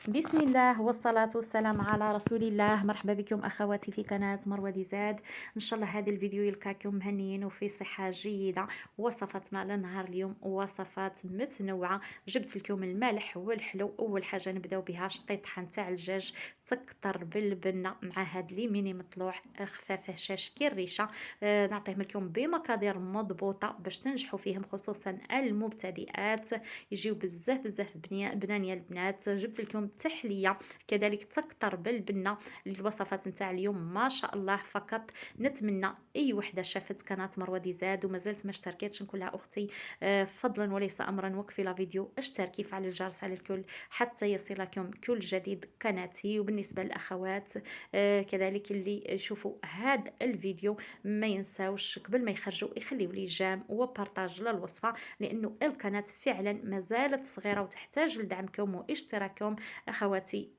بسم الله والصلاة والسلام على رسول الله. مرحبا بكم أخواتي في قناة مروة ديزاد. إن شاء الله هذا الفيديو يلقاكم مهنيين وفي صحة جيدة. وصفتنا لنهار اليوم وصفات متنوعة، جبت لكم المالح والحلو. أول حاجة نبداو بها شطيطحة نتاع الدجاج تكتر بالبنة مع هاد لي ميني مطلوع خفاف هشاش كي الريشة. نعطيهم لكم بمقادير مضبوطة باش تنجحوا فيهم، خصوصا المبتدئات. يجيو بزاف بزاف بنانيه البنات. جبت لكم تحليه كذلك تكتر بالبنه. الوصفات نتاع اليوم ما شاء الله، فقط نتمنى اي وحده شافت قناه مروه ديزاد وما زالت ما اشتركتش نقول لها اختي فضلا وليس امرا وقفي لا فيديو، اشتركي، فعل الجرس على الكل حتى يصلكم كل جديد قناتي. وبالنسبه للاخوات كذلك اللي يشوفوا هذا الفيديو ما ينساوش قبل ما يخرجوا يخليوا لي جام وبارطاج للوصفه، لانه القناه فعلا ما زالت صغيره وتحتاج لدعمكم واشتراككم اخواتي.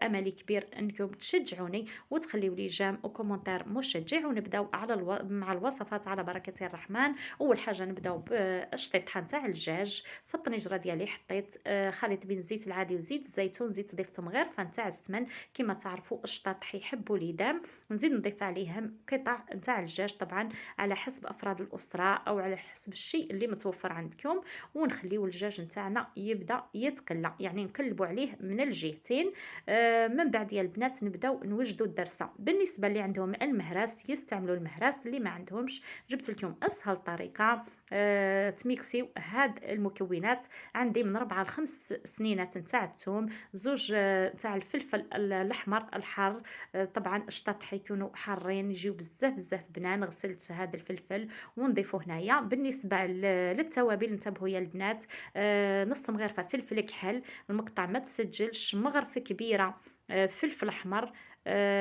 املي كبير انكم تشجعوني وتخليوا لي جام وكومنتار مشجع، ونبداو على مع الوصفات على بركه الرحمن. اول حاجه نبداو بالشطيطحه نتاع الدجاج. في الطنجره ديالي حطيت خليط بين الزيت العادي وزيت الزيتون، زيت ضفت مغرفه نتاع السمن. كما تعرفوا الشطاط يحبوا ليدام. نزيد نضيف عليهم قطع نتاع الدجاج، طبعا على حسب افراد الاسره او على حسب الشيء اللي متوفر عندكم. ونخليو الدجاج نتاعنا يبدا يتقلى، يعني نقلبوا عليه من الجهتين. من بعد يا البنات نبداو نوجدوا الدرسه. بالنسبه اللي عندهم المهراس يستعملوا المهراس، اللي ما عندهمش جبت لكم اسهل طريقه. تميكسيو هاد المكونات. عندي من 4 ل 5 سنينات نتاع الثوم، زوج نتاع الفلفل الاحمر الحار. طبعا الشطاط حيكونوا حارين يجيو بزاف بزاف بنان. غسلت هذا الفلفل ونضيفه هنايا. بالنسبه للتوابل انتبهوا يا البنات، نص مغرفه فلفل كحل المقطع ما تسجلش، مغرفه كبيره فلفل احمر،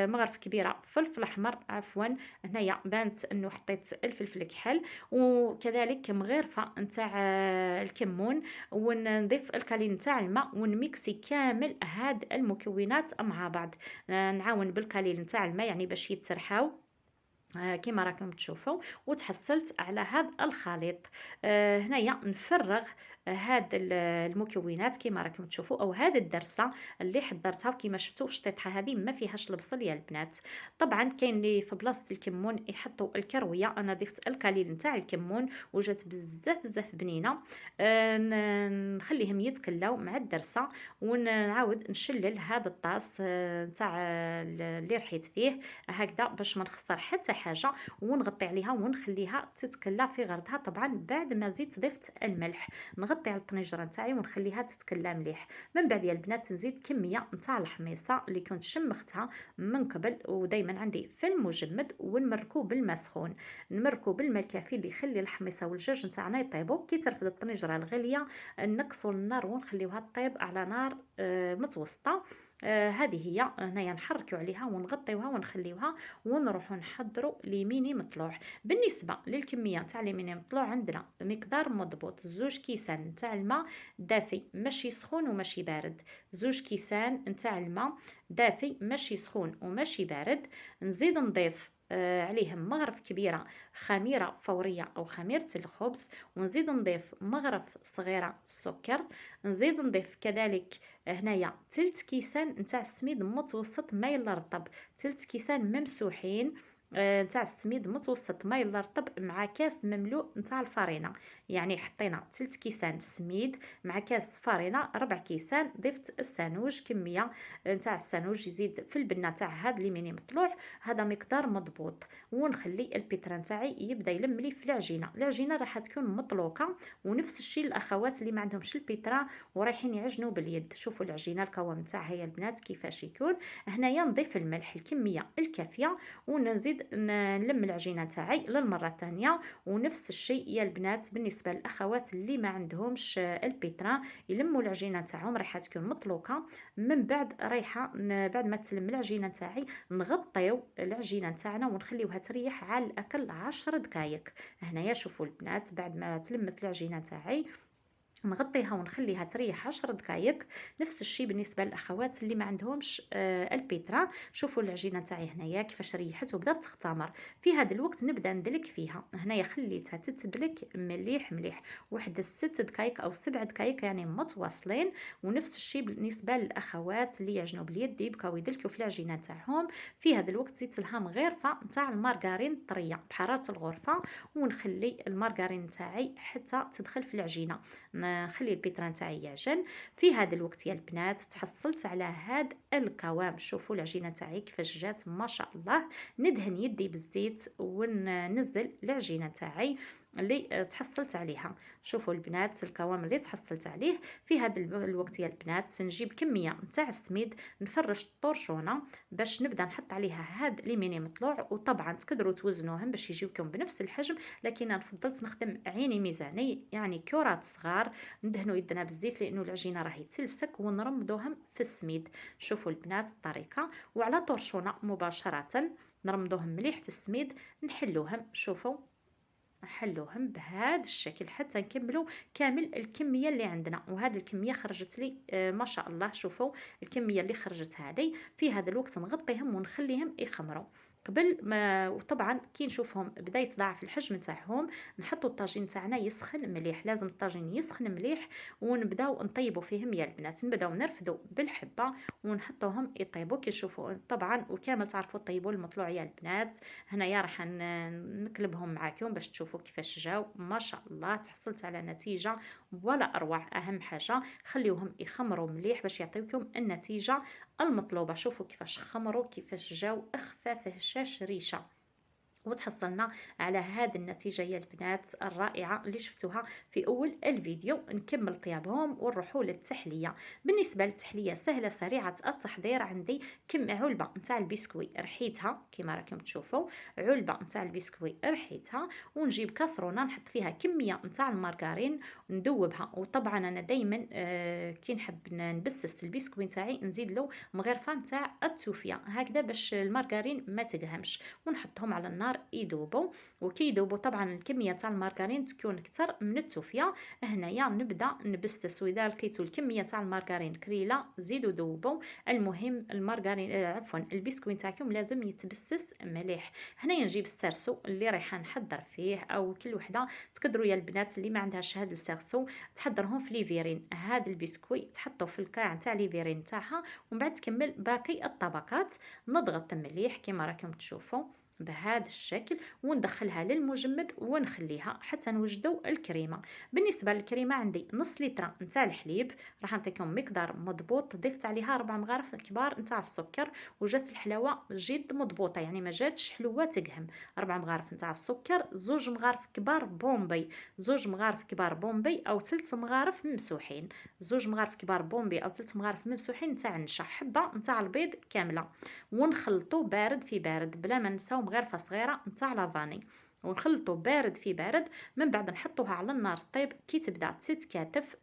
مغرفه كبيره فلفل احمر عفوا. هنايا بانت انه حطيت الفلفل كحل، وكذلك مغرفه نتاع الكمون. ونضيف القليل نتاع الماء ونميكسي كامل هاد المكونات مع بعض. نعاون بالقليل نتاع الماء يعني باش يتسرحاو كما راكم تشوفوا. وتحصلت على هذا الخليط. هنايا نفرغ هاد المكونات كما راكم تشوفوا، او هاد الدرسه اللي حضرتها. وكما شفتوا الشطيطحه هذه ما فيهاش البصل يا البنات. طبعا كاين اللي في بلاصه الكمون يحطوا الكرويه، انا ضفت القليل نتاع الكمون وجات بزاف بزاف بنينه. نخليهم يتكلاو مع الدرسه. ونعاود نشلل هذا الطاس نتاع اللي رحيت فيه هكذا باش ما نخسر حتى حاجه. ونغطي عليها ونخليها تتكلى في غرضها. طبعا بعد ما زيت ضفت الملح، نغطي على الطنجره نتاعي ونخليها تتكلى مليح. من بعد يا البنات نزيد كميه نتاع الحميصه اللي كنت شمختها من قبل، ودائما عندي في المجمد. ونمركو بالماء سخون، نمركو بالماء الكافي اللي يخلي الحميصه والدجاج نتاعنا يطيبوا. كي ترفد الطنجره الغاليه نقصوا النار ونخليوها تطيب على نار متوسطه. هذه هي. هنايا نحركوا عليها ونغطيوها ونخليوها. ونروحوا نحضروا ليميني مطلوع. بالنسبه للكميه تاع ليميني مطلوع عندنا مقدار مضبوط، زوج كيسان تاع الماء دافي ماشي سخون وماشي بارد. زوج كيسان نتاع الماء دافي ماشي سخون وماشي بارد. نزيد نضيف عليهم مغرف كبيرة خميرة فورية أو خميرة الخبز. ونزيد نضيف مغرف صغيرة سكر. نزيد نضيف كذلك هنايا تلت كيسان نتاع السميد متوسط مايل رطب، تلت كيسان ممسوحين نتاع السميد متوسط مايل رطب مع كاس مملوء نتاع الفرينه. يعني حطينا تلت كيسان سميد مع كاس فرينه، 4 كيسان. ضفت السانوج كميه نتاع السانوج يزيد في البنه تاع هاد لي ميني مطلوع، هذا مقدار مضبوط. ونخلي البيترا نتاعي يبدا يلم لي في العجينه. العجينه راح تكون مطلوقه، ونفس الشيء الاخوات اللي ما عندهمش البيترا ورايحين يعجنوا باليد. شوفوا العجينه القوام تاعها يا البنات كيفاش يكون. هنايا نضيف الملح الكميه الكافيه ونزيد نلم العجينه تاعي للمره الثانيه. ونفس الشيء يا البنات بالنسبه للاخوات اللي ما عندهمش البيترا يلموا العجينه تاعهم، راح تكون مطلوقه. من بعد رايحه بعد ما تلم العجينه تاعي نغطيو العجينه تاعنا ونخليوها تريح على الاقل 10 دقائق. هنايا شوفوا البنات بعد ما تلمت العجينه تاعي نغطيها ونخليها تريح 10 دقائق. نفس الشيء بالنسبه للاخوات اللي ما عندهمش البيترا. شوفوا العجينه تاعي هنايا كيفاش ريحت وبدات تختمر. في هذا الوقت نبدا ندلك فيها. هنايا خليتها تتدلك مليح مليح واحد 6 دقائق او 7 دقائق يعني متواصلين. ونفس الشيء بالنسبه للاخوات اللي يعجنوا باليد يبقاو يدلكوا في العجينه تاعهم. في هذا الوقت زدت لها مغرفه نتاع المارغرين طريه بحراره الغرفه، ونخلي المارغرين تاعي حتى تدخل في العجينه. نخلي البيتران تاعي يعجن. في هذا الوقت يا البنات تحصلت على هذا القوام. شوفوا العجينه تاعي كيفاش جات ما شاء الله. ندهن يدي بالزيت وننزل العجينه تاعي اللي تحصلت عليها. شوفوا البنات القوام اللي تحصلت عليه. في هذا الوقت يا البنات نجيب كميه نتاع السميد نفرش الطرشونه باش نبدا نحط عليها هاد لي ميني مطلوع. وطبعا تقدروا توزنوهم باش يجيوكم بنفس الحجم، لكن انا فضلت نخدم عيني ميزاني يعني كرات صغار. ندهنوا يدنا بالزيت لانه العجينه راهي تلسك، ونرمضوهم في السميد. شوفوا البنات الطريقه. وعلى طرشونه مباشره نرمضوهم مليح في السميد نحلوهم. شوفوا نحلوهم بهذا الشكل حتى نكملوا كامل الكميه اللي عندنا. وهذه الكميه خرجت لي ما شاء الله. شوفوا الكميه اللي خرجت هذه. في هذا الوقت نغطيهم ونخليهم يخمروا قبل ما. وطبعا كي نشوفهم بدا يتضاعف الحجم تاعهم نحطوا الطاجين تاعنا يسخن مليح. لازم الطاجين يسخن مليح ونبداو نطيبوا فيهم يا البنات. نبداو نرفدوا بالحبه ونحطوهم يطيبوا كي تشوفوا طبعا. وكامل تعرفوا طيبوا المطلوع يا البنات. هنايا راح نقلبهم معاكم باش تشوفوا كيفاش جاو ما شاء الله. تحصلت على نتيجه ولا اروع. اهم حاجه خليوهم يخمروا مليح باش يعطيوكم النتيجه المطلوبه. شوفوا كيفاش خمروا كيفاش جاو اخفاف هشاش ريشه. وتحصلنا على هذه النتيجة يا البنات الرائعة اللي شفتوها في أول الفيديو. نكمل طيابهم ونروحوا للتحلية. بالنسبة للتحلية سهلة سريعة التحضير. عندي كم علبة نتاع البسكوي رحيتها كما راكم تشوفوا. علبة نتاع البسكوي رحيتها. ونجيب كاسرونة نحط فيها كمية نتاع المارغرين ندوبها. وطبعا أنا دايما كي نحب نبسس البسكوي نتاعي نزيد له مغرفة نتاع التوفية هكذا باش المارغرين ما تدهمش. ونحطهم على النار يذوبوا. وكي يذوبوا طبعا الكميه تاع المارغرين تكون اكثر من التوفيه. هنايا نبدا نبسس. واذا لقيتوا الكميه تاع المارغرين قليله زيدوا ذوبوا. المهم المارغرين عفوا البسكويت تاعكم لازم يتبسس مليح. هنايا نجيب السرسو اللي رايحه نحضر فيه، او كل وحده تقدروا يا البنات اللي ما عندهاش هذا السرسو تحضرهم في ليفيرين. هذا البسكويت تحطوه في القاع تاع ليفيرين تاعها ومن بعد تكمل باقي الطبقات. نضغط مليح كما راكم تشوفوا بهذا الشكل وندخلها للمجمد ونخليها حتى نوجدوا الكريمه. بالنسبه للكريمه عندي نص لتر نتاع الحليب. راح نعطيكم مقدار مضبوط. ضفت عليها 4 مغارف كبار نتاع السكر وجات الحلاوه جد مضبوطه يعني ما جاتش حلوه تقهم. 4 مغارف نتاع السكر، 2 مغارف كبار بومبي، 2 مغارف كبار بومبي او 3 مغارف ممسوحين، 2 مغارف كبار بومبي او 3 مغارف ممسوحين نتاع النشا، حبه نتاع البيض كامله. ونخلطو بارد في بارد بلا ما نساو مغرفه صغيره نتاع لافاني. ونخلطو بارد في بارد. من بعد نحطوها على النار طيب كي تبدا تتكاتف.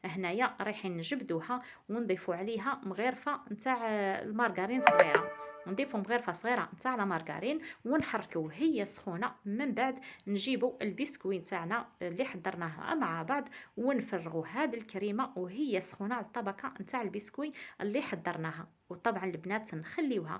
هنايا رايحين نجبدوها ونضيفوا عليها مغرفه نتاع المارغرين صغيره. نضيفوا مغرفه صغيره نتاع المارغرين ونحركوه وهي سخونه. من بعد نجيبوا البسكوي تاعنا اللي حضرناها مع بعض ونفرغوا هذه الكريمه وهي سخونه على الطبقه نتاع البسكوي اللي حضرناها. وطبعا البنات نخليوها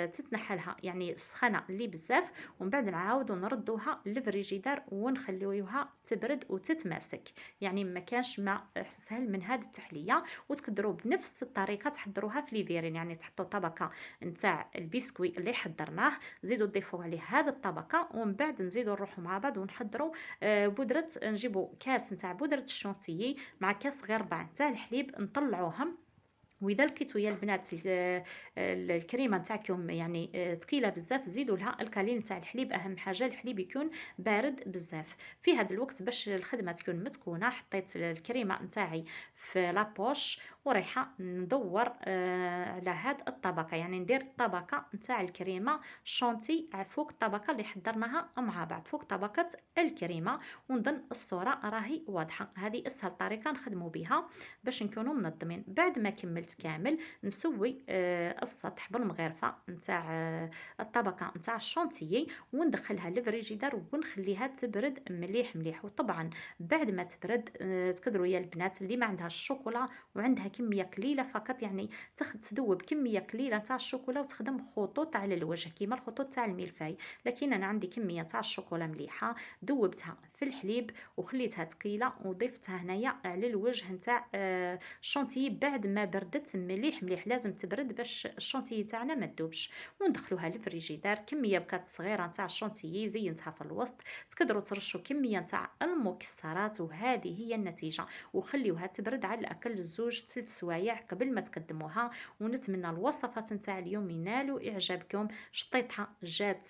تتنحى لها يعني سخنه اللي بزاف. ومن بعد نعاودوا نردوها للفريجيدار ونخليوها تبرد وتتماسك. يعني ما كانش ما سهل من هذه التحليه. وتقدروا بنفس الطريقه تحضروها في ليفيرين يعني تحطوا طبقه نتاع البسكوي اللي حضرناه زيدوا تضيفوا عليه هذه الطبقه ومن بعد نزيدوا نروحوا مع بعض ونحضروا بودره. نجيبوا كاس نتاع بودره الشونتيي مع كاس غير ربع نتاع الحليب نطلعوهم. واذا لقيتوا يا البنات الكريمه نتاعكم يعني ثقيله بزاف زيدوا لها القليل نتاع الحليب. اهم حاجه الحليب يكون بارد بزاف. في هذا الوقت باش الخدمه تكون متكونه حطيت الكريمه نتاعي في لابوش ورايحه ندور على هاد الطبقه يعني ندير طبقه نتاع الكريمه شونتي فوق الطبقه اللي حضرناها مع بعض فوق طبقه الكريمه. ونظن الصوره راهي واضحه. هذه اسهل طريقه نخدموا بها باش نكونوا منظمين. بعد ما كملت كامل، نسوي السطح بالمغرفه نتاع الطبقه نتاع الشونتيي، وندخلها للفريجيدار ونخليها تبرد مليح مليح. وطبعا بعد ما تبرد تقدروا يا البنات اللي ما عندها الشوكولا وعندها كميه قليله فقط، يعني تذوب كميه قليله تاع الشوكولا وتخدم خطوط على الوجه كيما الخطوط تاع الملفاي. لكن انا عندي كميه تاع الشوكولا مليحه، ذوبتها في الحليب وخليتها ثقيله وضفتها هنايا على الوجه نتاع الشونتيي بعد ما بردت مليح مليح. لازم تبرد باش الشونتيي تاعنا ما تذوبش. وندخلوها للفريجيدار. كميه بكات صغيره نتاع الشونتيي زينتها في الوسط، تقدروا ترشوا كميه نتاع المكسرات، وهذه هي النتيجه. وخليوها تبرد على الاقل 2 3 سوايع قبل ما تقدموها. ونتمنى الوصفات نتاع اليوم ينالوا اعجابكم. شطيتها جات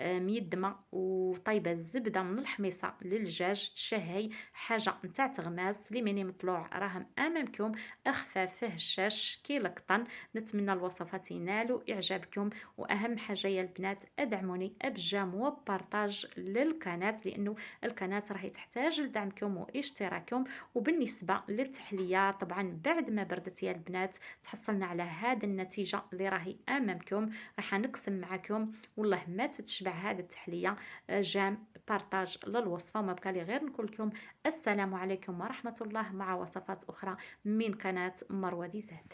ميدمه وطيبه الزبده من الحميصه للدجاج، تشهي حاجه نتاع تغماس. لمني مطلوع راهم امامكم، اخفاف هشاش كي القطن. نتمنى الوصفات ينالوا اعجابكم. واهم حاجه يا البنات ادعموني ابجام وبارطاج للقناه، لانه القناه راهي تحتاج لدعمكم واشتراككم. وبالنسبه للتحليه طبعا بعد ما بردت يا البنات تحصلنا على هذه النتيجه اللي راهي امامكم. راح نقسم معكم، والله ما تتشبع هذه التحليه. جام بارطاج للوصفه، وما بقى لي غير نقول لكم السلام عليكم ورحمه الله مع وصفات اخرى من قناه مروه ديزاد.